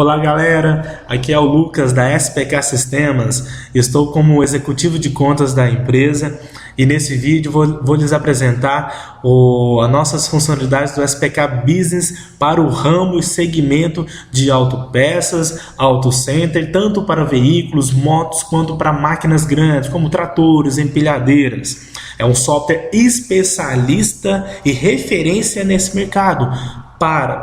Olá galera, aqui é o Lucas da SPK Sistemas, estou como executivo de contas da empresa e nesse vídeo vou lhes apresentar as nossas funcionalidades do SPK Business para o ramo e segmento de autopeças, auto center, tanto para veículos, motos quanto para máquinas grandes como tratores, empilhadeiras. É um software especialista e referência nesse mercado.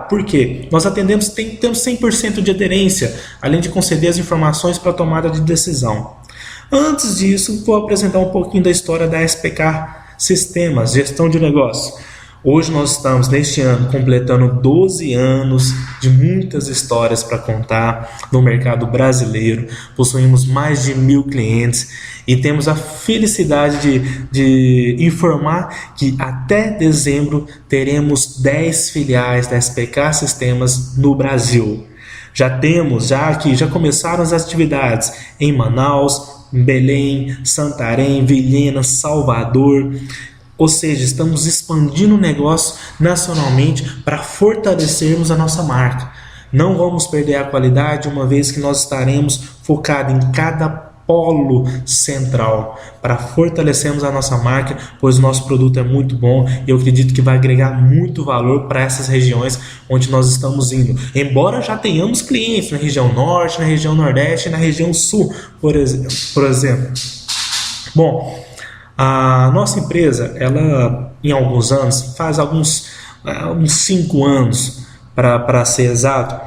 Por quê? Nós temos 100% de aderência, além de conceder as informações para a tomada de decisão. Antes disso, vou apresentar um pouquinho da história da SPK Sistemas, gestão de negócio. Hoje nós estamos, neste ano, completando 12 anos de muitas histórias para contar no mercado brasileiro. Possuímos mais de 1.000 clientes e temos a felicidade de informar que até dezembro teremos 10 filiais da SPK Sistemas no Brasil. Já começaram as atividades em Manaus, Belém, Santarém, Vilhena, Salvador. Ou seja, estamos expandindo o negócio nacionalmente para fortalecermos a nossa marca. Não vamos perder a qualidade, uma vez que nós estaremos focados em cada polo central para fortalecermos a nossa marca, pois o nosso produto é muito bom e eu acredito que vai agregar muito valor para essas regiões onde nós estamos indo. Embora já tenhamos clientes na região norte, na região nordeste e na região sul, por exemplo. Bom, a nossa empresa, ela em alguns anos, faz uns 5 anos para ser exato,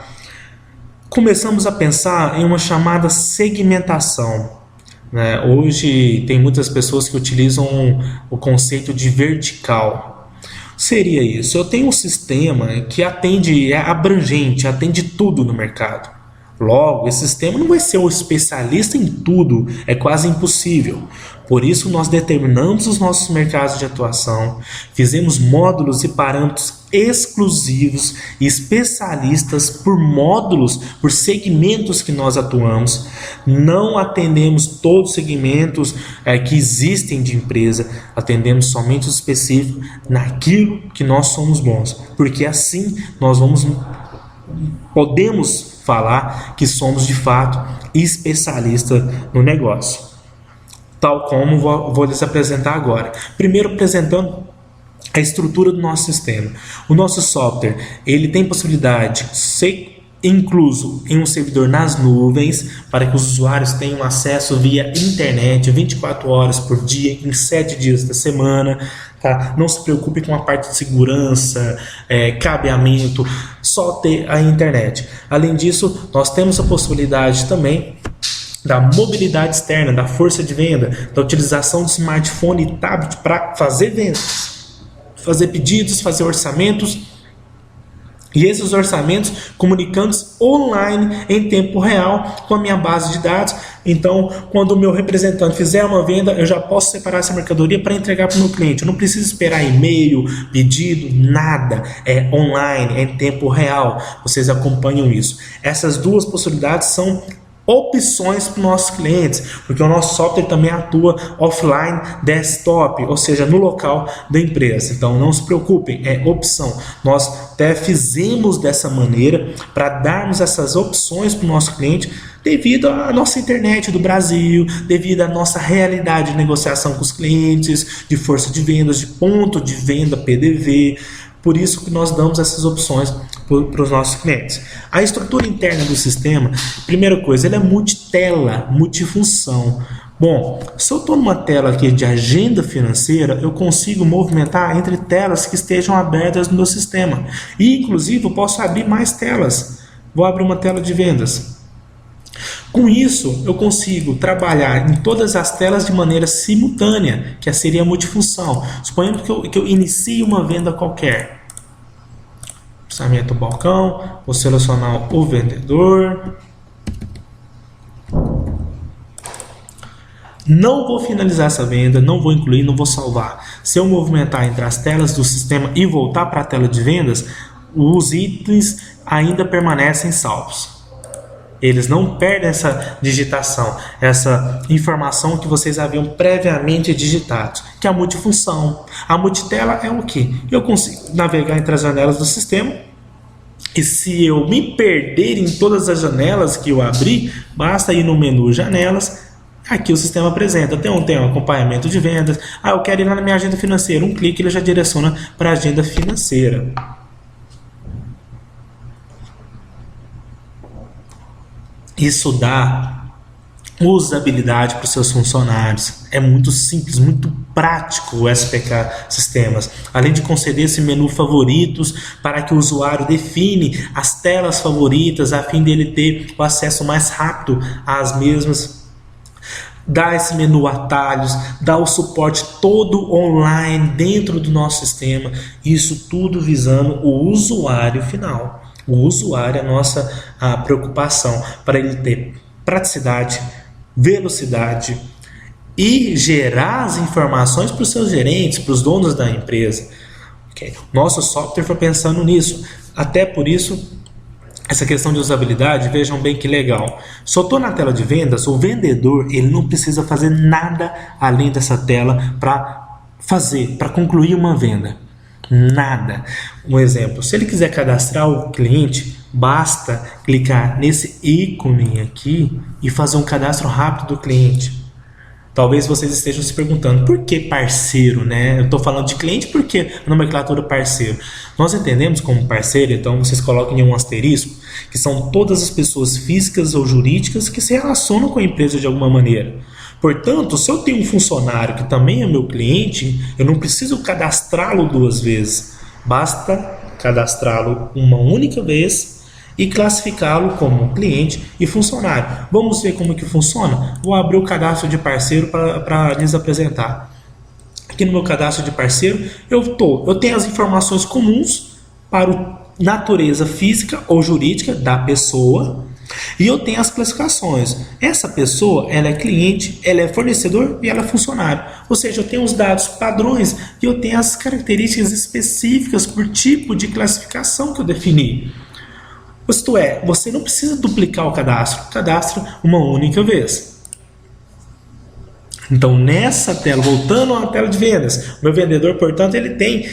começamos a pensar em uma chamada segmentação. Hoje tem muitas pessoas que utilizam o conceito de vertical. Seria isso: eu tenho um sistema que é abrangente, atende tudo no mercado. Logo, esse sistema não vai ser o especialista em tudo, é quase impossível. Por isso, nós determinamos os nossos mercados de atuação, fizemos módulos e parâmetros exclusivos e especialistas por módulos, por segmentos que nós atuamos. Não atendemos todos os segmentos que existem de empresa, atendemos somente os específicos naquilo que nós somos bons, porque assim nós podemos falar que somos de fato especialistas no negócio, tal como vou lhes apresentar agora. Primeiro, apresentando a estrutura do nosso sistema. O nosso software, ele tem possibilidade de ser incluso em um servidor nas nuvens, para que os usuários tenham acesso via internet 24 horas por dia, em 7 dias da semana. Tá? Não se preocupe com a parte de segurança, cabeamento, só ter a internet. Além disso, nós temos a possibilidade também da mobilidade externa, da força de venda, da utilização de smartphone e tablet para fazer vendas, fazer pedidos, fazer orçamentos. E esses orçamentos comunicantes online em tempo real com a minha base de dados. Então, quando o meu representante fizer uma venda, eu já posso separar essa mercadoria para entregar para o meu cliente. Eu não preciso esperar e-mail, pedido, nada. É online, é em tempo real. Vocês acompanham isso. Essas duas possibilidades são opções para os nossos clientes, porque o nosso software também atua offline, desktop, ou seja, no local da empresa. Então não se preocupem, é opção. Nós até fizemos dessa maneira para darmos essas opções para o nosso cliente, devido à nossa internet do Brasil, devido à nossa realidade de negociação com os clientes, de força de vendas, de ponto de venda, PDV. Por isso que nós damos essas opções para os nossos clientes. A estrutura interna do sistema, primeira coisa, ele é multitela, multifunção. Bom, se eu estou numa tela aqui de agenda financeira, eu consigo movimentar entre telas que estejam abertas no meu sistema. E, inclusive, eu posso abrir mais telas. Vou abrir uma tela de vendas. Com isso, eu consigo trabalhar em todas as telas de maneira simultânea, que seria a multifunção. Suponhamos que eu inicie uma venda qualquer. Orçamento do balcão, vou selecionar o vendedor. Não vou finalizar essa venda, não vou incluir, não vou salvar. Se eu movimentar entre as telas do sistema e voltar para a tela de vendas, os itens ainda permanecem salvos. Eles não perdem essa digitação, essa informação que vocês haviam previamente digitado, que é a multifunção. A multitela é o quê? Eu consigo navegar entre as janelas do sistema E se eu me perder em todas as janelas que eu abri, basta ir no menu janelas. Aqui o sistema apresenta, tem um acompanhamento de vendas. Eu quero ir lá na minha agenda financeira. Um clique ele já direciona para a agenda financeira. Isso dá usabilidade para os seus funcionários. É muito simples, muito prático o SPK Sistemas. Além de conceder esse menu favoritos para que o usuário define as telas favoritas a fim dele ter o acesso mais rápido às mesmas, dá esse menu atalhos, dá o suporte todo online dentro do nosso sistema. Isso tudo visando o usuário final. O usuário é a nossa preocupação, para ele ter praticidade, velocidade e gerar as informações para os seus gerentes, para os donos da empresa. Okay? Nosso software foi pensando nisso. Até por isso, essa questão de usabilidade, vejam bem que legal. Se eu estou na tela de vendas, o vendedor ele não precisa fazer nada além dessa tela para concluir uma venda. Nada. Um exemplo, se ele quiser cadastrar o cliente, basta clicar nesse ícone aqui e fazer um cadastro rápido do cliente. Talvez vocês estejam se perguntando, por que parceiro, né? Eu estou falando de cliente, por que a nomenclatura parceiro? Nós entendemos como parceiro, então vocês coloquem em um asterisco, que são todas as pessoas físicas ou jurídicas que se relacionam com a empresa de alguma maneira. Portanto, se eu tenho um funcionário que também é meu cliente, eu não preciso cadastrá-lo 2 vezes. Basta cadastrá-lo uma única vez e classificá-lo como cliente e funcionário. Vamos ver como que funciona? Vou abrir o cadastro de parceiro para lhes apresentar. Aqui no meu cadastro de parceiro, eu tenho as informações comuns para a natureza física ou jurídica da pessoa. E eu tenho as classificações. Essa pessoa, ela é cliente, ela é fornecedor e ela é funcionário. Ou seja, eu tenho os dados padrões e eu tenho as características específicas por tipo de classificação que eu defini. Isto é, você não precisa duplicar o cadastro. Cadastra uma única vez. Então, nessa tela, voltando à tela de vendas, o meu vendedor, portanto, ele tem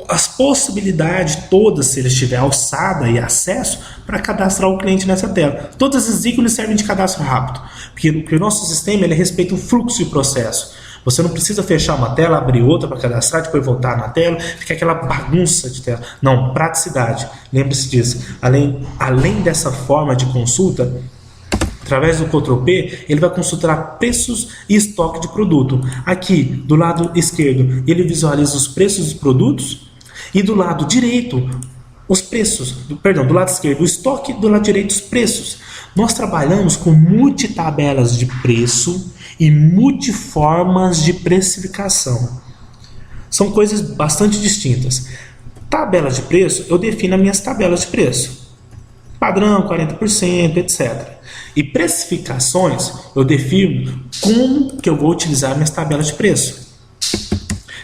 as possibilidades todas, se ele estiver alçada e acesso, para cadastrar o cliente nessa tela. Todas as ícones servem de cadastro rápido, porque o nosso sistema ele respeita o fluxo de processo. Você não precisa fechar uma tela, abrir outra para cadastrar, depois voltar na tela, fica aquela bagunça de tela. Não, praticidade. Lembre-se disso. Além dessa forma de consulta, através do Ctrl+P, ele vai consultar preços e estoque de produto. Aqui, do lado esquerdo, ele visualiza os preços dos produtos e do lado direito, os preços. Do lado esquerdo, o estoque, do lado direito, os preços. Nós trabalhamos com multitabelas de preço e multiformas de precificação. São coisas bastante distintas. Tabela de preço, eu defino as minhas tabelas de preço. Padrão, 40%, etc. E precificações, eu defino como que eu vou utilizar minhas tabelas de preço.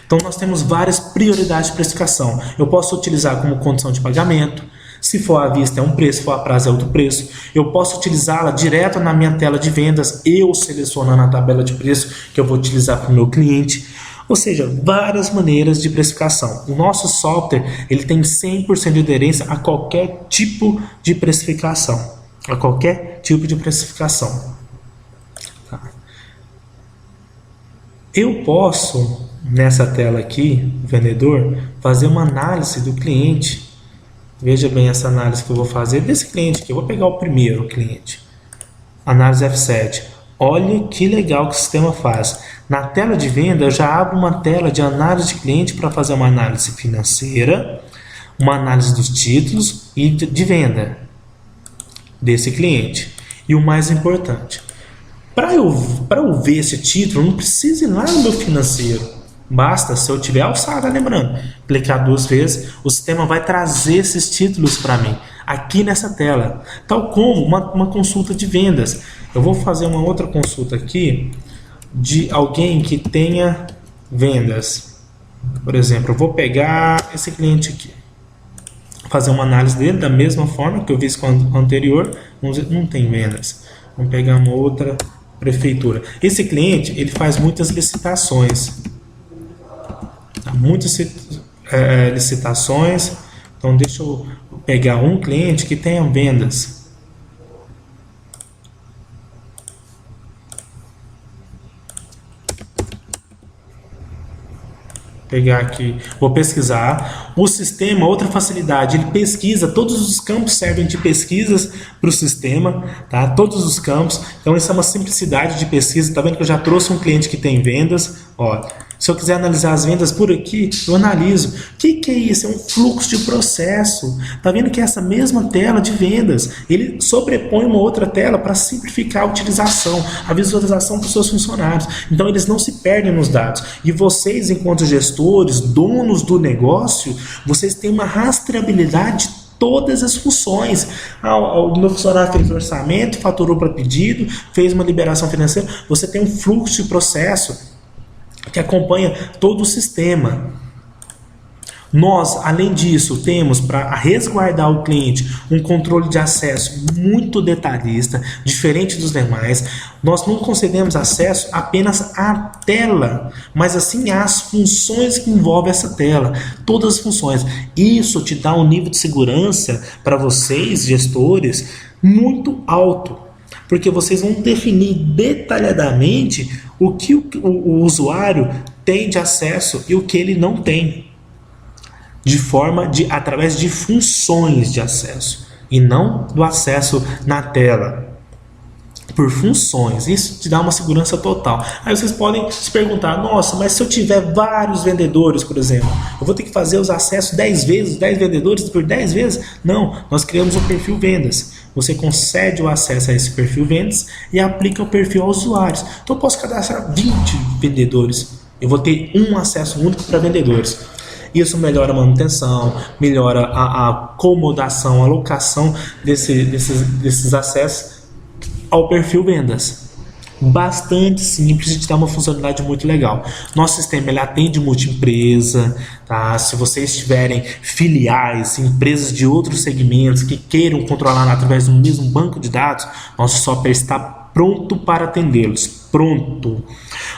Então, nós temos várias prioridades de precificação. Eu posso utilizar como condição de pagamento. Se for à vista é um preço, se for a prazo é outro preço. Eu posso utilizá-la direto na minha tela de vendas, eu selecionando a tabela de preço que eu vou utilizar para o meu cliente. Ou seja, várias maneiras de precificação. O nosso software ele tem 100% de aderência a qualquer tipo de precificação. A qualquer tipo de precificação. Tá. Eu posso, nessa tela aqui, vendedor, fazer uma análise do cliente. Veja bem essa análise que eu vou fazer desse cliente aqui. Eu vou pegar o primeiro cliente. Análise F7. Olha que legal que o sistema faz. Na tela de venda, eu já abro uma tela de análise de cliente para fazer uma análise financeira, uma análise dos títulos e de venda desse cliente. E o mais importante, para eu ver esse título, eu não preciso ir lá no meu financeiro. Basta, se eu tiver alçada, lembrando, clicar 2 vezes, o sistema vai trazer esses títulos para mim, aqui nessa tela. Tal como uma consulta de vendas. Eu vou fazer uma outra consulta aqui de alguém que tenha vendas. Por exemplo, eu vou pegar esse cliente aqui, fazer uma análise dele da mesma forma que eu fiz com o anterior. Não tem vendas. Vamos pegar uma outra prefeitura. Esse cliente ele faz muitas licitações. Muitas licitações. Então deixa eu pegar um cliente que tenha vendas. Pegar aqui, vou pesquisar. O sistema, outra facilidade, ele pesquisa, todos os campos servem de pesquisas para o sistema, tá? Todos os campos. Então isso é uma simplicidade de pesquisa. Tá vendo que eu já trouxe um cliente que tem vendas? Ó, se eu quiser analisar as vendas por aqui, eu analiso. O que é isso? É um fluxo de processo. Tá vendo que é essa mesma tela de vendas, ele sobrepõe uma outra tela para simplificar a utilização, a visualização para os seus funcionários. Então eles não se perdem nos dados. E vocês, enquanto gestores, donos do negócio, vocês têm uma rastreabilidade de todas as funções. O meu funcionário fez orçamento, faturou para pedido, fez uma liberação financeira. Você tem um fluxo de processo que acompanha todo o sistema. Nós, além disso, temos para resguardar o cliente um controle de acesso muito detalhista, diferente dos demais. Nós não concedemos acesso apenas à tela, mas assim às funções que envolvem essa tela, todas as funções. Isso te dá um nível de segurança para vocês, gestores, muito alto, porque vocês vão definir detalhadamente o que o usuário tem de acesso e o que ele não tem, através de funções de acesso e não do acesso na tela, por funções. Isso te dá uma segurança total. Aí vocês podem se perguntar: nossa, mas se eu tiver vários vendedores, por exemplo, eu vou ter que fazer os acessos 10 vezes, 10 vendedores por 10 vezes? Não, nós criamos um perfil vendas. Você concede o acesso a esse perfil vendas e aplica o perfil aos usuários. Então eu posso cadastrar 20 vendedores, eu vou ter um acesso único para vendedores. Isso melhora a manutenção, melhora a acomodação, a alocação desses acessos ao perfil vendas. Bastante simples e te dá uma funcionalidade muito legal. Nosso sistema ele atende multiempresa, tá? Se vocês tiverem filiais, empresas de outros segmentos que queiram controlar através do mesmo banco de dados, nosso software está pronto para atendê-los. Pronto.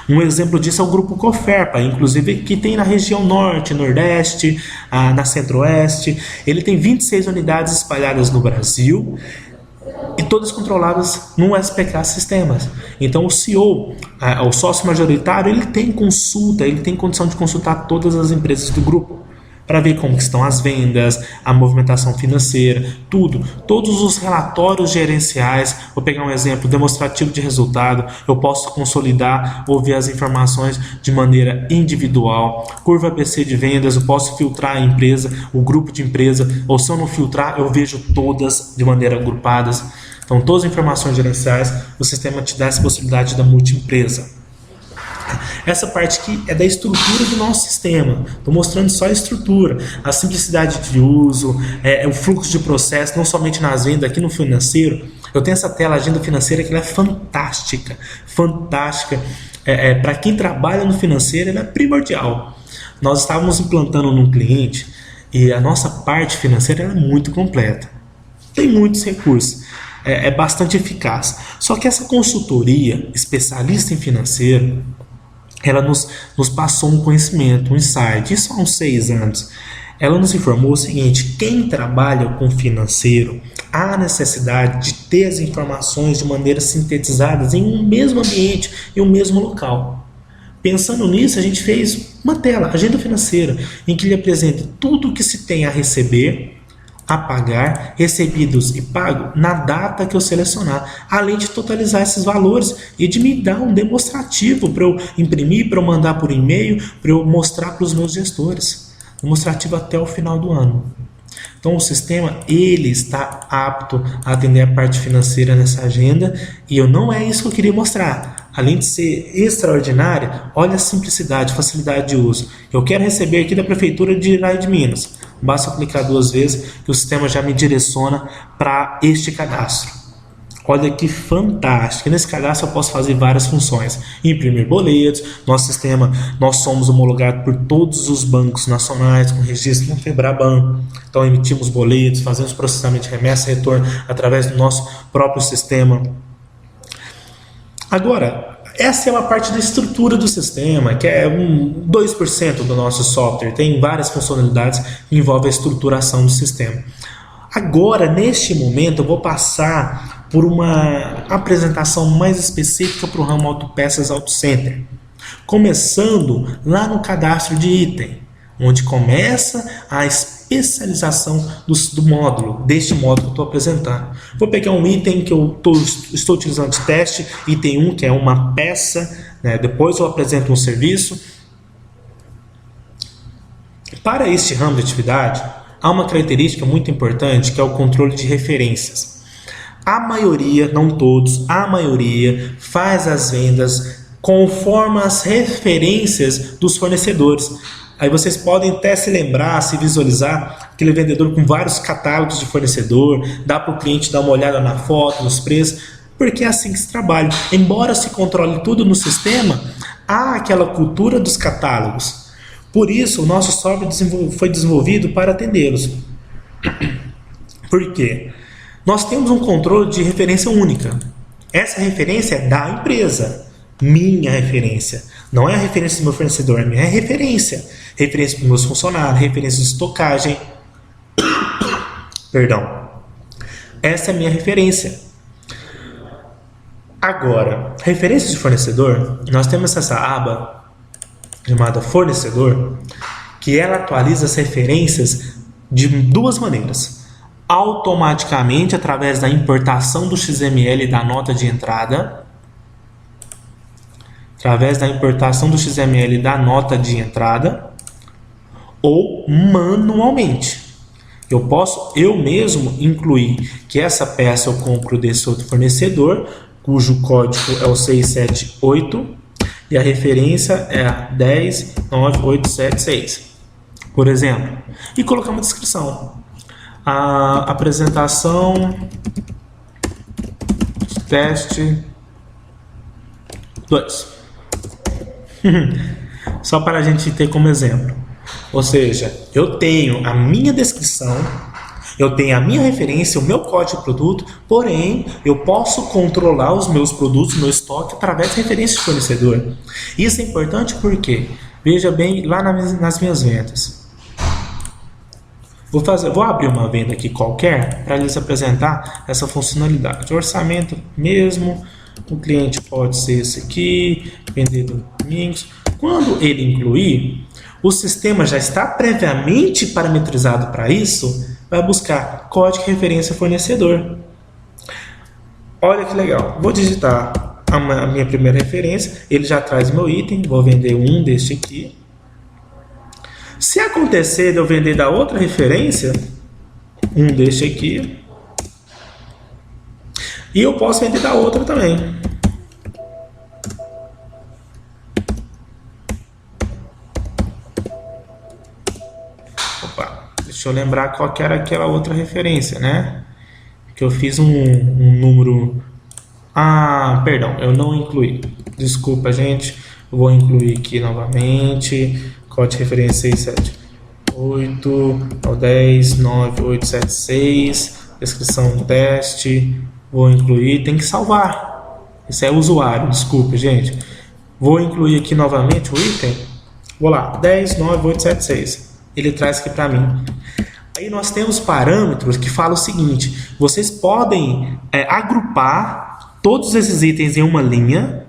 Um exemplo disso é o Grupo Coferpa, inclusive, que tem na região norte, nordeste, na centro-oeste. Ele tem 26 unidades espalhadas no Brasil e todas controladas no SPK Sistemas. Então o CEO, o sócio majoritário, ele tem consulta, ele tem condição de consultar todas as empresas do grupo para ver como que estão as vendas, a movimentação financeira, tudo, todos os relatórios gerenciais. Vou pegar um exemplo demonstrativo de resultado, eu posso consolidar ou ver as informações de maneira individual, curva ABC de vendas, eu posso filtrar a empresa, o grupo de empresa, ou se eu não filtrar, eu vejo todas de maneira agrupadas. Então todas as informações gerenciais, o sistema te dá essa possibilidade da multiempresa. Essa parte aqui é da estrutura do nosso sistema. Estou mostrando só a estrutura, a simplicidade de uso, o fluxo de processo, não somente nas vendas, aqui no financeiro. Eu tenho essa tela, agenda financeira, que ela é fantástica. Fantástica. Para quem trabalha no financeiro, ela é primordial. Nós estávamos implantando num cliente e a nossa parte financeira é muito completa. Tem muitos recursos. É bastante eficaz. Só que essa consultoria especialista em financeiro, ela nos passou um conhecimento, um insight, isso há uns 6 anos. Ela nos informou o seguinte: quem trabalha com financeiro, há necessidade de ter as informações de maneira sintetizadas em um mesmo ambiente, em um mesmo local. Pensando nisso, a gente fez uma tela, agenda financeira, em que ele apresenta tudo o que se tem a receber, a pagar, recebidos e pago na data que eu selecionar, além de totalizar esses valores e de me dar um demonstrativo para eu imprimir, para eu mandar por e-mail, para eu mostrar para os meus gestores, demonstrativo até o final do ano. Então o sistema ele está apto a atender a parte financeira nessa agenda, e não é isso que eu queria mostrar. Além de ser extraordinária, olha a simplicidade, facilidade de uso. Eu quero receber aqui da Prefeitura de Raio de Minas. Basta clicar 2 vezes que o sistema já me direciona para este cadastro. Olha que fantástico. Nesse cadastro eu posso fazer várias funções. Imprimir boletos. Nosso sistema, nós somos homologados por todos os bancos nacionais com registro no Febraban. Então emitimos boletos, fazemos processamento de remessa e retorno através do nosso próprio sistema. Agora, essa é uma parte da estrutura do sistema, que é 2% do nosso software. Tem várias funcionalidades que envolvem a estruturação do sistema. Agora, neste momento, eu vou passar por uma apresentação mais específica para o ramo Autopeças Auto Center. Começando lá no cadastro de item, onde começa a especialização do módulo, deste módulo que eu estou apresentando. Vou pegar um item que eu estou utilizando de teste, item 1, que é uma peça, né? Depois eu apresento um serviço. Para este ramo de atividade, há uma característica muito importante, que é o controle de referências. A maioria, não todos, a maioria faz as vendas conforme as referências dos fornecedores. Aí vocês podem até se lembrar, se visualizar, aquele vendedor com vários catálogos de fornecedor, dá para o cliente dar uma olhada na foto, nos preços, porque é assim que se trabalha. Embora se controle tudo no sistema, há aquela cultura dos catálogos. Por isso, o nosso software foi desenvolvido para atendê-los. Por quê? Nós temos um controle de referência única. Essa referência é da empresa. Minha referência. Não é a referência do meu fornecedor, é minha referência. Referência para os meus funcionários, referência de estocagem. Perdão. Essa é a minha referência. Agora, referência de fornecedor, nós temos essa aba chamada fornecedor, que ela atualiza as referências de duas maneiras. Automaticamente, através da importação do XML da nota de entrada, ou manualmente. Eu posso eu mesmo incluir que essa peça eu compro desse outro fornecedor, cujo código é o 678 e a referência é a 1098876, por exemplo. E colocar uma descrição. A apresentação teste 2. Só para a gente ter como exemplo. Ou seja, eu tenho a minha descrição, eu tenho a minha referência, o meu código de produto, porém, eu posso controlar os meus produtos, o meu estoque, através de referência de fornecedor. Isso é importante porque, veja bem, lá nas minhas vendas. Vou abrir uma venda aqui qualquer para lhes apresentar essa funcionalidade. Orçamento mesmo, o cliente pode ser esse aqui, vendedor domingos. Quando ele incluir, o sistema já está previamente parametrizado para isso, vai buscar código de referência fornecedor. Olha que legal, vou digitar a minha primeira referência, ele já traz meu item, vou vender um deste aqui. Se acontecer de eu vender da outra referência, um deste aqui, e eu posso vender da outra também. Opa, deixa eu lembrar qual que era aquela outra referência, né? Que eu fiz um número... Ah, perdão, eu não incluí. Desculpa, gente. Eu vou incluir aqui novamente. Código de referência 678 ao 1098876. Descrição do teste. Vou incluir. Tem que salvar. Esse é o usuário, desculpa, gente. Vou incluir aqui novamente o item. Vou lá, 1098876. Ele traz aqui para mim. Aí nós temos parâmetros que falam o seguinte: vocês podem agrupar todos esses itens em uma linha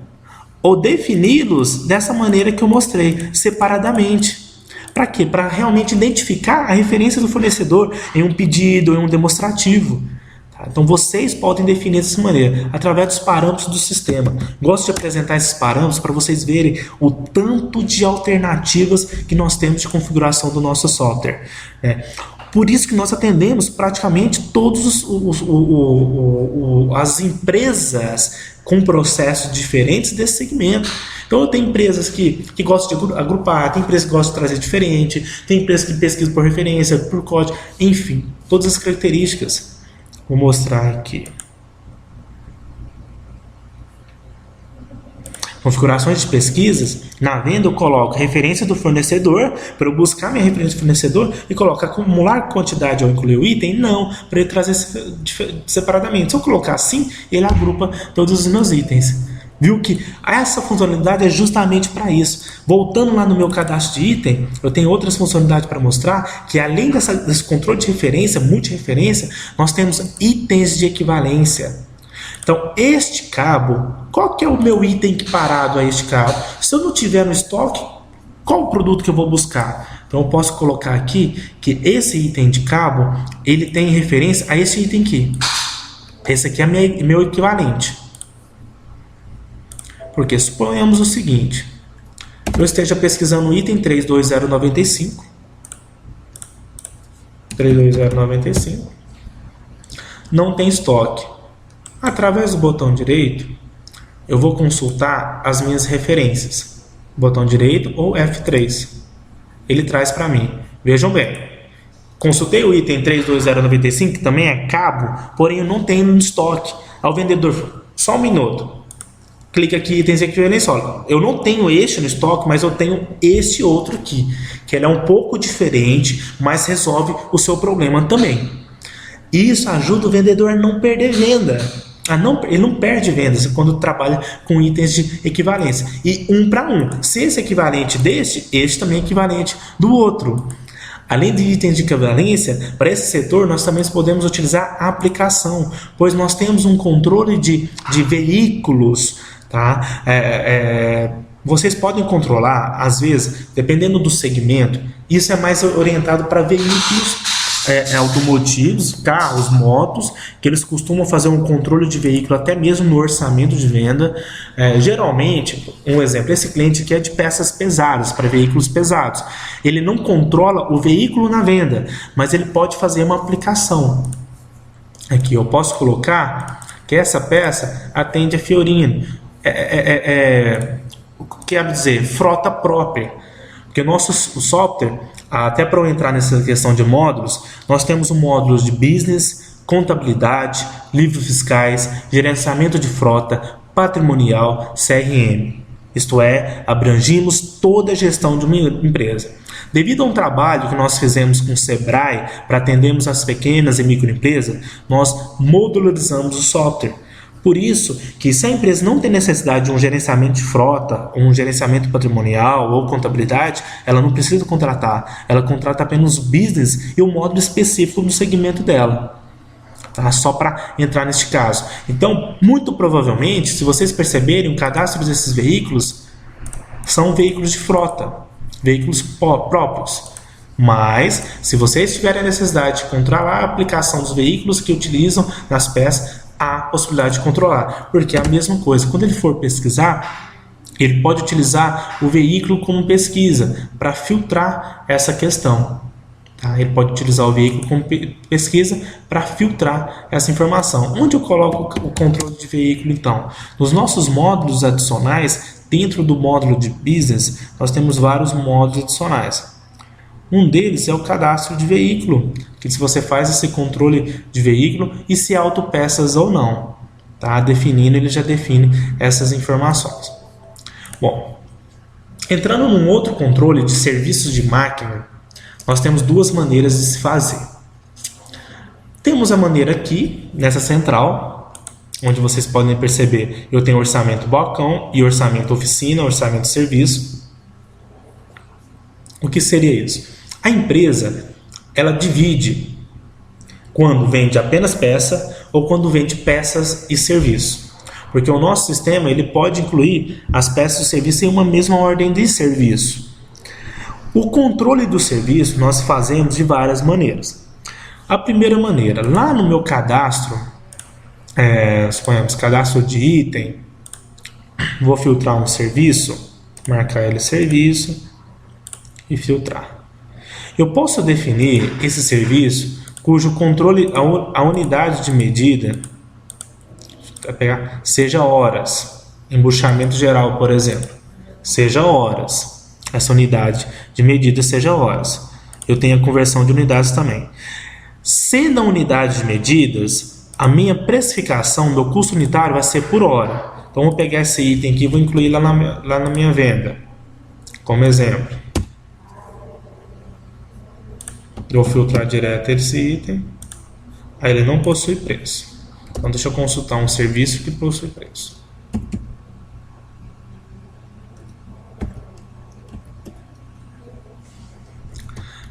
ou defini-los dessa maneira que eu mostrei, separadamente. Para quê? Para realmente identificar a referência do fornecedor em um pedido, em um demonstrativo. Tá? Então vocês podem definir dessa maneira, através dos parâmetros do sistema. Gosto de apresentar esses parâmetros para vocês verem o tanto de alternativas que nós temos de configuração do nosso software. Por isso que nós atendemos praticamente todas as empresas com processos diferentes desse segmento. Então eu tenho empresas que gostam de agrupar, tem empresas que gostam de trazer diferente, tem empresas que pesquisam por referência, por código, enfim, todas as características. Vou mostrar aqui. Configurações de pesquisas, na venda eu coloco referência do fornecedor, para eu buscar minha referência do fornecedor e coloco acumular quantidade ao incluir o item, não, para ele trazer separadamente. Se eu colocar assim, ele agrupa todos os meus itens. Viu que essa funcionalidade é justamente para isso. Voltando lá no meu cadastro de item, eu tenho outras funcionalidades para mostrar, que além desse controle de referência, multireferência, nós temos itens de equivalência. Então, este cabo, qual que é o meu item equiparado a este cabo? Se eu não tiver no estoque, qual o produto que eu vou buscar? Então, eu posso colocar aqui que esse item de cabo, ele tem referência a esse item aqui. Esse aqui é meu equivalente. Porque suponhamos o seguinte, eu esteja pesquisando o item 32095, não tem estoque. Através do botão direito, eu vou consultar as minhas referências, botão direito ou F3, ele traz para mim. Vejam bem, consultei o item 32095, que também é cabo, porém eu não tenho no estoque. Ao vendedor, só um minuto. Clica aqui, itens equivalentes, olha, eu não tenho este no estoque, mas eu tenho esse outro aqui, que ele é um pouco diferente, mas resolve o seu problema também. Isso ajuda o vendedor a não perder venda. Ele não perde vendas quando trabalha com itens de equivalência. E um para um. Se esse é equivalente deste, este também é equivalente do outro. Além de itens de equivalência, para esse setor nós também podemos utilizar a aplicação, pois nós temos um controle de veículos. Tá? Vocês podem controlar, às vezes, dependendo do segmento, isso é mais orientado para veículos automotivos, carros, motos, que eles costumam fazer um controle de veículo até mesmo no orçamento de venda. Geralmente, um exemplo, esse cliente aqui é de peças pesadas, para veículos pesados. Ele não controla o veículo na venda, mas ele pode fazer uma aplicação. Aqui eu posso colocar que essa peça atende a Fiorino. O que quer dizer? Frota própria. Porque o nosso software, até para eu entrar nessa questão de módulos, nós temos um módulo de business, contabilidade, livros fiscais, gerenciamento de frota, patrimonial, CRM. Isto é, abrangimos toda a gestão de uma empresa. Devido a um trabalho que nós fizemos com o Sebrae para atendermos as pequenas e microempresas, nós modularizamos o software. Por isso que se a empresa não tem necessidade de um gerenciamento de frota, um gerenciamento patrimonial ou contabilidade, ela não precisa contratar. Ela contrata apenas o business e o módulo específico no segmento dela. Tá? Só para entrar neste caso. Então, muito provavelmente, se vocês perceberem, o cadastro desses veículos são veículos de frota, veículos próprios. Mas, se vocês tiverem a necessidade de controlar a aplicação dos veículos que utilizam nas peças, há a possibilidade de controlar, porque é a mesma coisa. Quando ele for pesquisar, ele pode utilizar o veículo como pesquisa para filtrar essa questão. Tá? Ele pode utilizar o veículo como pesquisa para filtrar essa informação. Onde eu coloco o controle de veículo, então? Nos nossos módulos adicionais, dentro do módulo de business, nós temos vários módulos adicionais. Um deles é o cadastro de veículo, que se você faz esse controle de veículo e se autopeças ou não, tá? Definindo, ele já define essas informações. Bom, entrando num outro controle de serviços de máquina, nós temos duas maneiras de se fazer. Temos a maneira aqui, nessa central, onde vocês podem perceber, eu tenho orçamento balcão e orçamento oficina, orçamento serviço. O que seria isso? A empresa, ela divide quando vende apenas peça ou quando vende peças e serviço. Porque o nosso sistema ele pode incluir as peças e serviços em uma mesma ordem de serviço. O controle do serviço nós fazemos de várias maneiras. A primeira maneira, lá no meu cadastro, suponhamos cadastro de item, vou filtrar um serviço, marcar ele serviço e filtrar. Eu posso definir esse serviço cujo controle, a unidade de medida, seja horas, embuchamento geral, por exemplo, seja horas, essa unidade de medida seja horas. Eu tenho a conversão de unidades também. Sendo a unidade de medidas, a minha precificação, meu custo unitário vai ser por hora. Então, eu vou pegar esse item aqui e vou incluir lá na minha venda, como exemplo. Eu vou filtrar direto esse item. Aí ele não possui preço. Então deixa eu consultar um serviço que possui preço.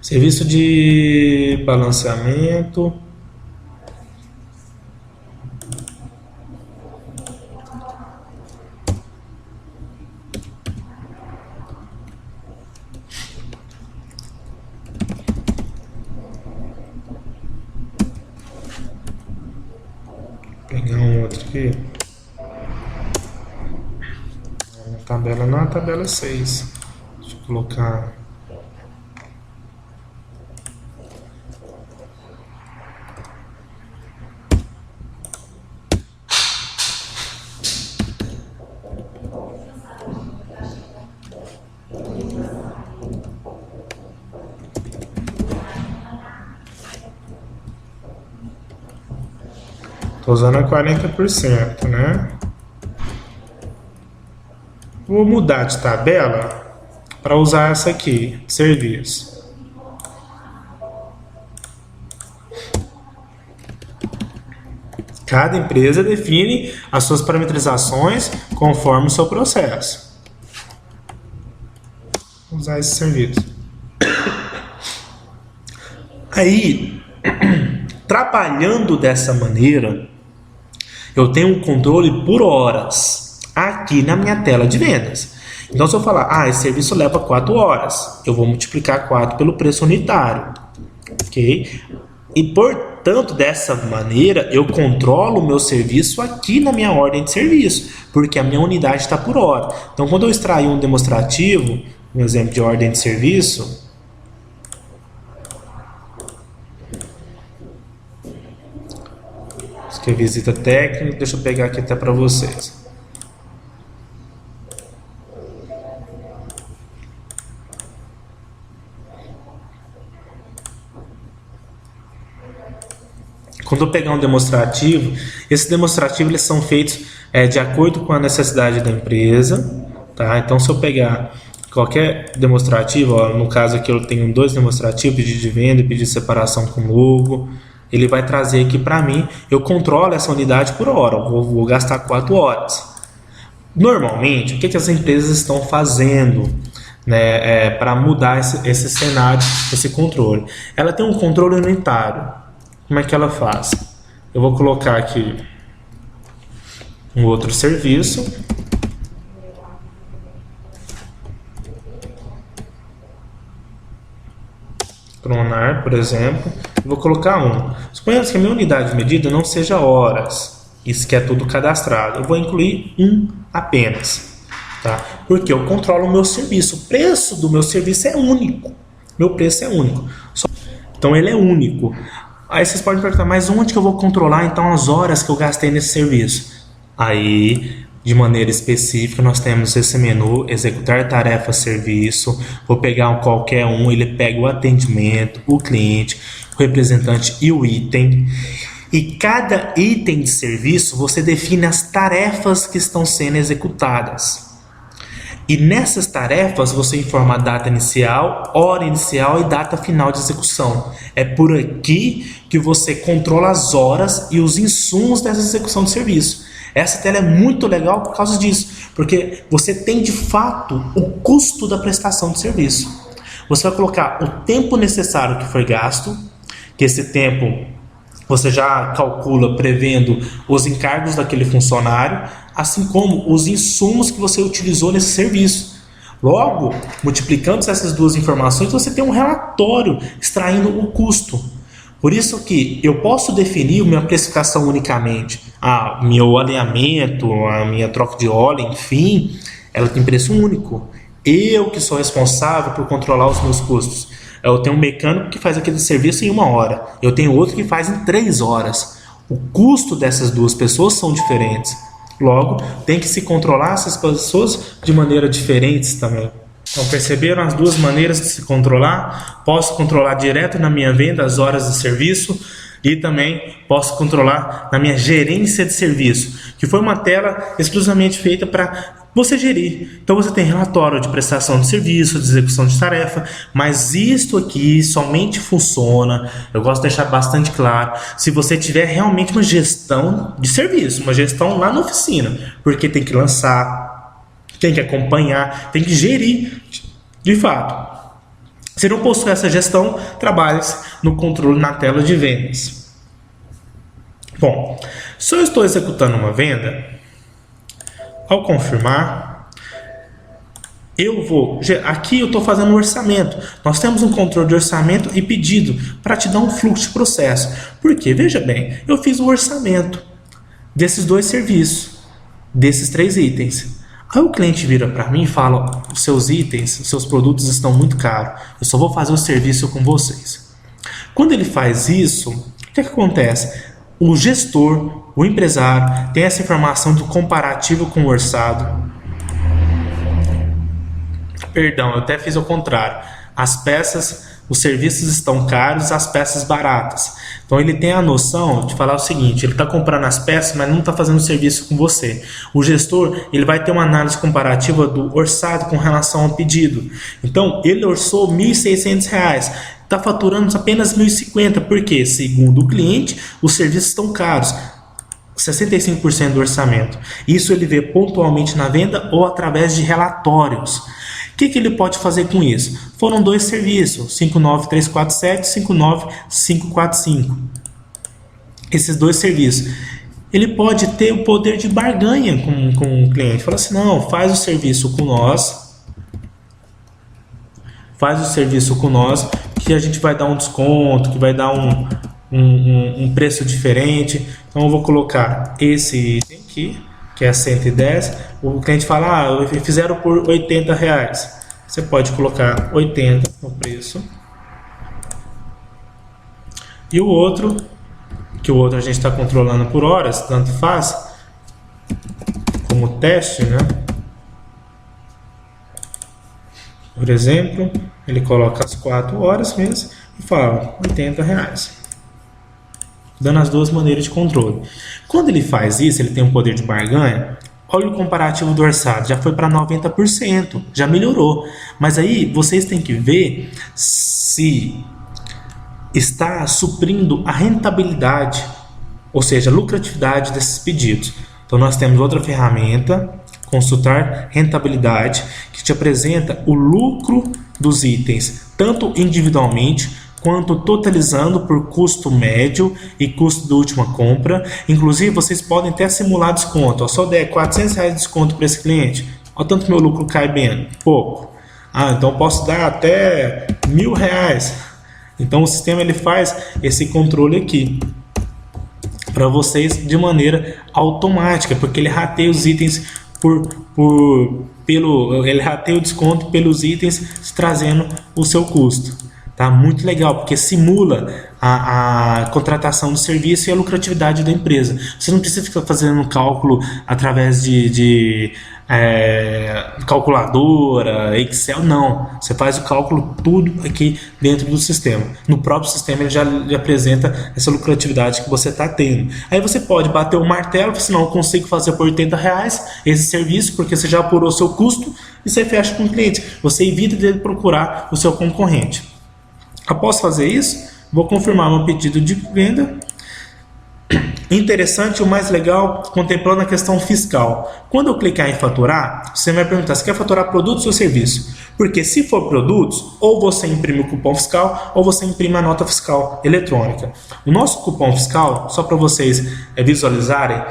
Serviço de balanceamento. Vou pegar um outro aqui. Na tabela não, a tabela 6. Deixa eu colocar. Tô usando a 40%, né? Vou mudar de tabela para usar essa aqui, serviço. Cada empresa define as suas parametrizações conforme o seu processo. Vou usar esse serviço. Aí, trabalhando dessa maneira, eu tenho um controle por horas aqui na minha tela de vendas. Então, se eu falar, esse serviço leva 4 horas, eu vou multiplicar 4 pelo preço unitário, ok? E, portanto, dessa maneira, eu controlo o meu serviço aqui na minha ordem de serviço, porque a minha unidade está por hora. Então, quando eu extrair um demonstrativo, um exemplo de ordem de serviço, que é visita técnica, deixa eu pegar aqui até para vocês. Quando eu pegar um demonstrativo, esses demonstrativos eles são feitos de acordo com a necessidade da empresa, tá? Então, se eu pegar qualquer demonstrativo, no caso aqui eu tenho 2 demonstrativos, pedido de venda e pedido de separação com logo, ele vai trazer aqui para mim, eu controlo essa unidade por hora, eu vou gastar 4 horas. Normalmente, o que as empresas estão fazendo, né, para mudar esse cenário, esse controle? Ela tem um controle unitário. Como é que ela faz? Eu vou colocar aqui um outro serviço. Cronar, por exemplo. Vou colocar 1. Suponhamos que a minha unidade de medida não seja horas. Isso que é tudo cadastrado. Eu vou incluir 1 apenas. Tá? Porque eu controlo o meu serviço. O preço do meu serviço é único. Meu preço é único. Então ele é único. Aí vocês podem perguntar, mas onde que eu vou controlar então as horas que eu gastei nesse serviço? Aí, de maneira específica, nós temos esse menu, executar tarefa serviço. Vou pegar qualquer um, ele pega o atendimento, o cliente, o representante e o item. E cada item de serviço, você define as tarefas que estão sendo executadas. E nessas tarefas você informa a data inicial, hora inicial e data final de execução. É por aqui que você controla as horas e os insumos dessa execução de serviço. Essa tela é muito legal por causa disso, porque você tem de fato o custo da prestação de serviço. Você vai colocar o tempo necessário que foi gasto, que esse tempo você já calcula prevendo os encargos daquele funcionário, assim como os insumos que você utilizou nesse serviço. Logo, multiplicando essas duas informações, você tem um relatório extraindo o custo. Por isso que eu posso definir minha precificação unicamente. Meu alinhamento, a minha troca de óleo, enfim, ela tem preço único. Eu que sou responsável por controlar os meus custos. Eu tenho um mecânico que faz aquele serviço em 1 hora. Eu tenho outro que faz em 3 horas. O custo dessas duas pessoas são diferentes. Logo, tem que se controlar essas pessoas de maneira diferentes também. Então, perceberam as duas maneiras de se controlar? Posso controlar direto na minha venda as horas de serviço e também posso controlar na minha gerência de serviço, que foi uma tela exclusivamente feita para você gerir. Então você tem relatório de prestação de serviço, de execução de tarefa, mas isto aqui somente funciona, eu gosto de deixar bastante claro, se você tiver realmente uma gestão de serviço, uma gestão lá na oficina, porque tem que lançar, tem que acompanhar, tem que gerir de fato. Se não possui essa gestão, trabalhe no controle na tela de vendas. Bom, se eu estou executando uma venda, ao confirmar, aqui eu estou fazendo um orçamento. Nós temos um controle de orçamento e pedido para te dar um fluxo de processo. Por quê? Veja bem, eu fiz o orçamento desses 2 serviços, desses 3 itens. Aí o cliente vira para mim e fala: os seus itens, os seus produtos estão muito caros, eu só vou fazer o serviço com vocês. Quando ele faz isso, o que acontece? O gestor, o empresário, tem essa informação do comparativo com o orçado. Perdão, eu até fiz o contrário. As peças, os serviços estão caros, as peças baratas. Então ele tem a noção de falar o seguinte: ele está comprando as peças, mas não está fazendo o serviço com você. O gestor, ele vai ter uma análise comparativa do orçado com relação ao pedido. Então ele orçou R$ 1.600, está faturando apenas R$ 1.050, porque segundo o cliente, os serviços estão caros. 65% do orçamento. Isso ele vê pontualmente na venda ou através de relatórios. O que ele pode fazer com isso? Foram 2 serviços, 59347 e 59545. Esses 2 serviços. Ele pode ter o poder de barganha com o cliente. Fala assim: não, faz o serviço com nós. Faz o serviço com nós, que a gente vai dar um desconto, que vai dar um preço diferente. Então eu vou colocar esse item aqui, que é 110. O cliente fala: fizeram por R$80. Você pode colocar 80 no preço. E o outro, que o outro a gente está controlando por horas, tanto faz, como teste, né? Por exemplo, ele coloca as 4 horas mesmo e fala R$80. Dando as 2 maneiras de controle. Quando ele faz isso, ele tem um poder de barganha. Olha o comparativo do orçado, já foi para 90%, já melhorou. Mas aí vocês têm que ver se está suprindo a rentabilidade, ou seja, a lucratividade desses pedidos. Então nós temos outra ferramenta, consultar rentabilidade, que te apresenta o lucro dos itens, tanto individualmente quanto totalizando por custo médio e custo da última compra. Inclusive vocês podem até simular desconto. Se eu der R$400 de desconto para esse cliente, olha tanto que meu lucro cai bem, pouco. Então eu posso dar até R$1.000. Então o sistema ele faz esse controle aqui para vocês de maneira automática, porque ele rateia os itens ele rateia o desconto pelos itens, trazendo o seu custo. Tá? Muito legal, porque simula a contratação do serviço e a lucratividade da empresa. Você não precisa ficar fazendo cálculo através de calculadora, Excel, não. Você faz o cálculo tudo aqui dentro do sistema. No próprio sistema ele já lhe apresenta essa lucratividade que você está tendo. Aí você pode bater o martelo, se não, eu consigo fazer por R$80 esse serviço, porque você já apurou seu custo e você fecha com o cliente. Você evita dele procurar o seu concorrente. Após fazer isso, vou confirmar meu pedido de venda. Interessante, o mais legal, contemplando a questão fiscal. Quando eu clicar em faturar, você vai perguntar se quer faturar produtos ou serviço. Porque se for produtos, ou você imprime o cupom fiscal, ou você imprime a nota fiscal eletrônica. O nosso cupom fiscal, só para vocês visualizarem,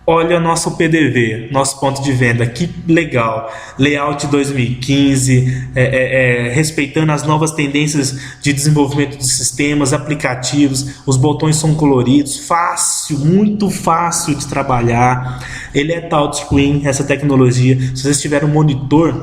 olha nosso PDV, nosso ponto de venda, que legal. Layout 2015, respeitando as novas tendências de desenvolvimento de sistemas, aplicativos, os botões são coloridos, fácil, muito fácil de trabalhar. Ele é touchscreen, essa tecnologia. Se vocês tiverem um monitor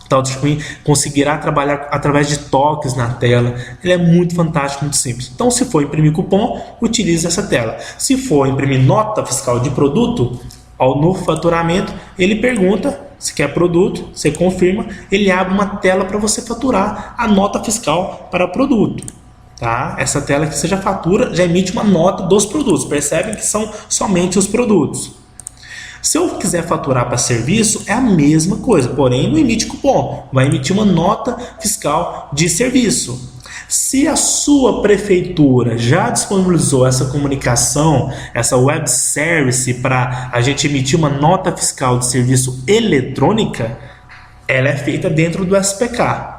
touchscreen, conseguirá trabalhar através de toques na tela. Ele é muito fantástico, muito simples. Então, se for imprimir cupom, utilize essa tela. Se for imprimir nota fiscal de produto, no faturamento, ele pergunta se quer produto, você confirma, ele abre uma tela para você faturar a nota fiscal para produto. Tá? Essa tela que você já fatura, já emite uma nota dos produtos. Percebem que são somente os produtos. Se eu quiser faturar para serviço, é a mesma coisa, porém não emite cupom, vai emitir uma nota fiscal de serviço. Se a sua prefeitura já disponibilizou essa comunicação, essa web service para a gente emitir uma nota fiscal de serviço eletrônica, ela é feita dentro do SPK.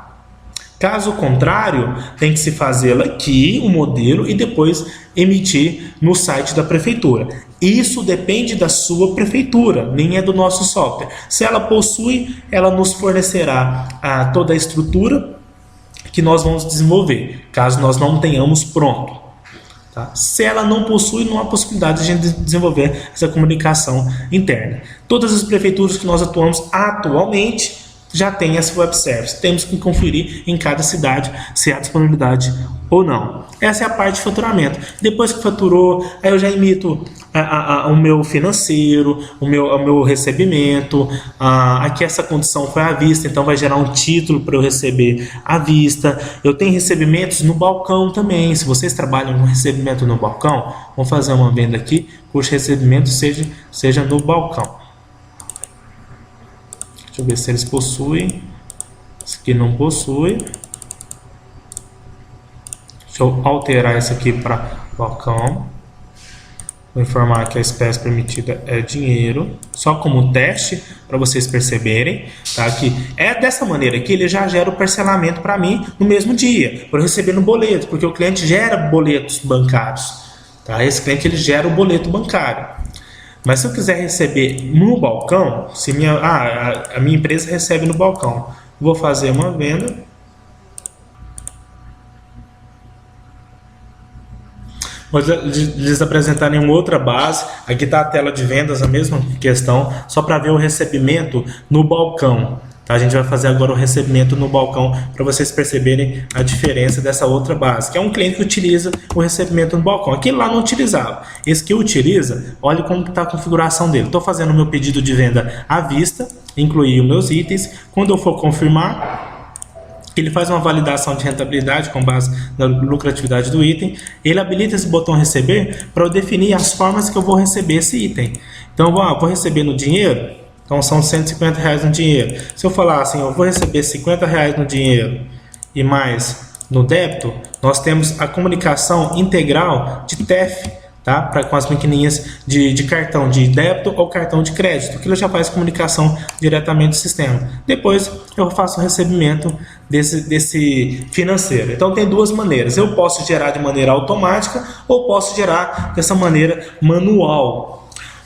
Caso contrário, tem que se fazê-la aqui, o modelo, e depois emitir no site da prefeitura. Isso depende da sua prefeitura, nem é do nosso software. Se ela possui, ela nos fornecerá toda a estrutura que nós vamos desenvolver, caso nós não tenhamos pronto. Tá? Se ela não possui, não há possibilidade de a gente desenvolver essa comunicação interna. Todas as prefeituras que nós atuamos atualmente já tem essa web service. Temos que conferir em cada cidade se há disponibilidade ou não. Essa é a parte de faturamento. Depois que faturou, aí eu já emito o meu financeiro, o meu recebimento. Aqui essa condição foi à vista, então vai gerar um título para eu receber à vista. Eu tenho recebimentos no balcão também. Se vocês trabalham com recebimento no balcão, vamos fazer uma venda aqui, cujo recebimento seja no balcão. Deixa eu ver se eles possuem. Esse aqui não possui. Deixa eu alterar isso aqui para balcão. Vou informar que a espécie permitida é dinheiro. Só como teste, para vocês perceberem. Tá? Que é dessa maneira que ele já gera o parcelamento para mim no mesmo dia. Para eu receber no boleto, porque o cliente gera boletos bancários. Tá? Esse cliente ele gera o boleto bancário. Mas se eu quiser receber no balcão, se a minha empresa recebe no balcão, vou fazer uma venda. Vou lhes apresentar em uma outra base. Aqui está a tela de vendas, a mesma questão, só para ver o recebimento no balcão. Tá? A gente vai fazer agora o recebimento no balcão para vocês perceberem a diferença dessa outra base, que é um cliente que utiliza o recebimento no balcão. Aquele lá não utilizava. Esse que utiliza, olha como está a configuração dele. Estou fazendo o meu pedido de venda à vista, incluir os meus itens. Quando eu for confirmar, ele faz uma validação de rentabilidade com base na lucratividade do item. Ele habilita esse botão receber para eu definir as formas que eu vou receber esse item. Então, vou receber no dinheiro. Então são R$150 no dinheiro. Se eu falar assim, eu vou receber R$50 no dinheiro e mais no débito, nós temos a comunicação integral de TEF, tá? Com as maquininhas de cartão de débito ou cartão de crédito, que ele já faz comunicação diretamente do sistema. Depois eu faço o recebimento desse financeiro. Então tem duas maneiras. Eu posso gerar de maneira automática ou posso gerar dessa maneira manual.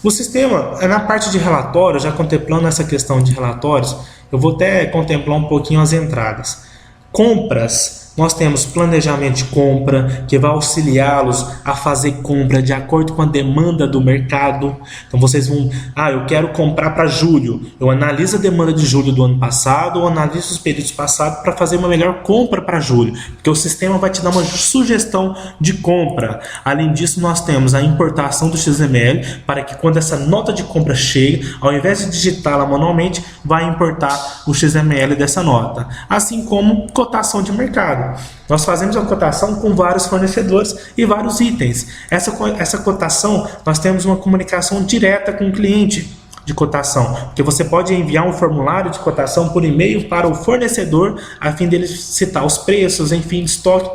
O sistema, na parte de relatório, já contemplando essa questão de relatórios, eu vou até contemplar um pouquinho as entradas. Compras, nós temos planejamento de compra, que vai auxiliá-los a fazer compra de acordo com a demanda do mercado. Então vocês vão, eu quero comprar para julho. Eu analiso a demanda de julho do ano passado, ou analiso os períodos passados para fazer uma melhor compra para julho, porque o sistema vai te dar uma sugestão de compra. Além disso, nós temos a importação do XML, para que quando essa nota de compra chegue, ao invés de digitá-la manualmente, vai importar o XML dessa nota. Assim como cotação de mercado. Nós fazemos a cotação com vários fornecedores e vários itens. Essa cotação, nós temos uma comunicação direta com o cliente de cotação, porque você pode enviar um formulário de cotação por e-mail para o fornecedor, a fim dele citar os preços, enfim, estoque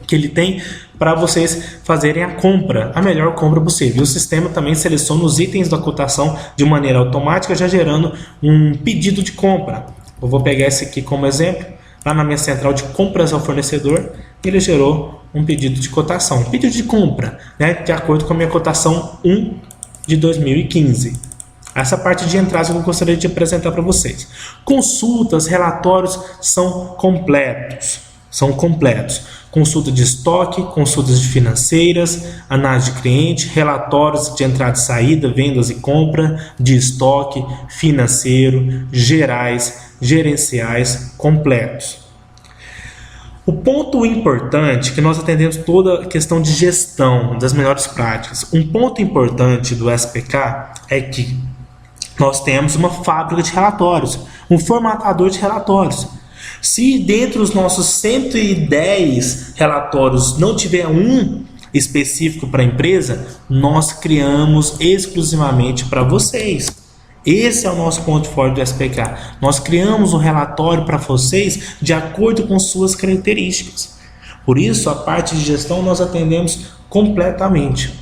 que ele tem, para vocês fazerem a compra, a melhor compra possível. E o sistema também seleciona os itens da cotação de maneira automática, já gerando um pedido de compra. Eu vou pegar esse aqui como exemplo. Lá na minha central de compras ao fornecedor, ele gerou um pedido de cotação, pedido de compra, né, de acordo com a minha cotação 1 de 2015. Essa parte de entrada eu gostaria de apresentar para vocês. Consultas, relatórios são completos. Consulta de estoque, consultas de financeiras, análise de cliente, relatórios de entrada e saída, vendas e compra, de estoque, financeiro, gerais, gerenciais, completos. O ponto importante, que nós atendemos toda a questão de gestão, das melhores práticas. Um ponto importante do SPK é que nós temos uma fábrica de relatórios, um formatador de relatórios. Se dentre os nossos 110 relatórios não tiver um específico para a empresa, nós criamos exclusivamente para vocês. Esse é o nosso ponto forte do SPK. Nós criamos um relatório para vocês de acordo com suas características. Por isso, a parte de gestão nós atendemos completamente.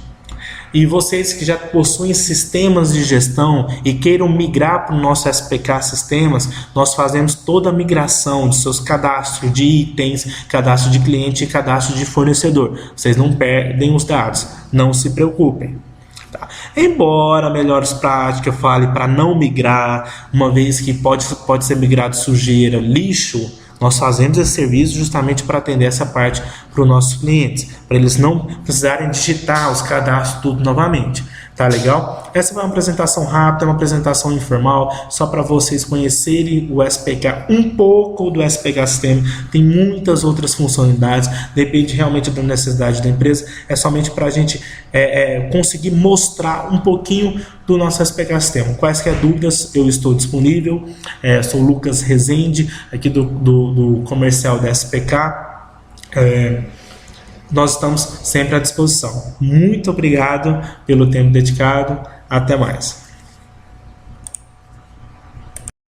E vocês que já possuem sistemas de gestão e queiram migrar para o nosso SPK Sistemas, nós fazemos toda a migração de seus cadastros de itens, cadastro de cliente e cadastro de fornecedor. Vocês não perdem os dados, não se preocupem. Tá. Embora Melhores Práticas fale para não migrar, uma vez que pode ser migrado sujeira, lixo, nós fazemos esse serviço justamente para atender essa parte para os nossos clientes, para eles não precisarem digitar os cadastros tudo novamente. Tá legal? Essa foi uma apresentação rápida, uma apresentação informal, só para vocês conhecerem o SPK, um pouco do SPK Sistema. Tem muitas outras funcionalidades, depende realmente da necessidade da empresa. É somente para a gente conseguir mostrar um pouquinho do nosso SPK Sistema. Quaisquer dúvidas, eu estou disponível. Sou o Lucas Rezende, aqui do comercial da SPK. Nós estamos sempre à disposição. Muito obrigado pelo tempo dedicado. Até mais.